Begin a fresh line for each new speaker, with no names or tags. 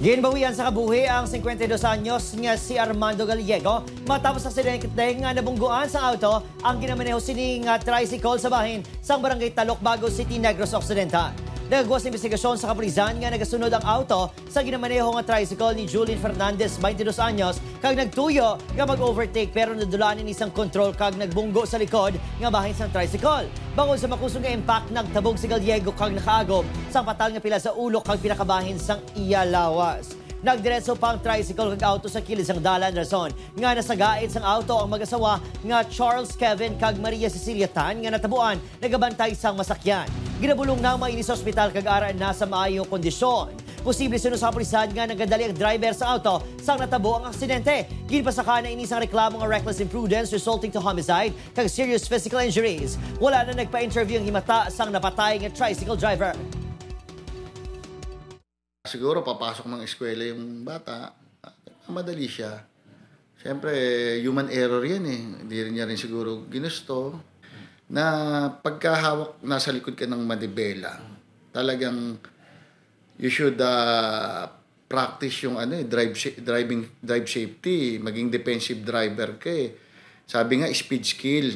Ginbawian sa kabuhi ang 52 anyos nga si Armando Gallego matapos sa aksidente nga nabungguan sa auto ang ginamaneho sining tricycle sa bahin sa barangay Talokbago City, Negros Occidental. Nagagawa sa investigasyon sa kapulisan nga nagasunod ang auto sa ginamaneho nga tricycle ni Julian Fernandez, 22 anyos, kag nagtuyo nga mag-overtake pero nadulanin isang control kag nagbunggo sa likod nga bahin sa tricycle. Bangod sa makusog nga impact, nagtabog si Gallego kag nakaagom sa patal nga pila sa ulo kag pinakabahin sang iya lawas. Nagdiretso pa ang tricycle kag auto sa kilis ang dalan rason nga nasagait sang auto ang mag-asawa nga Charles Kevin kag Maria Cecilia Tan nga natabuan nagabantay sang masakyan. Ginabulong na mainis sa ospital kag ara na sa maayong kondisyon. Posible sino sa kapulisan nga nagadali ang driver sa auto sang natabo ang aksidente. Ginpasaka na inisang reklamo nga reckless imprudence resulting to homicide kag serious physical injuries. Wala na nagpa-interview ang himata sang napatay nga tricycle driver.
Siguro papasok ng eskwela yung bata, madali siya. Siyempre, human error yan eh. Hindi rin niya rin siguro ginusto. Na pagkahawak, nasa likod ka ng manibela, talagang you should practice yung drive safety, maging defensive driver ka eh. Sabi nga, speed skill.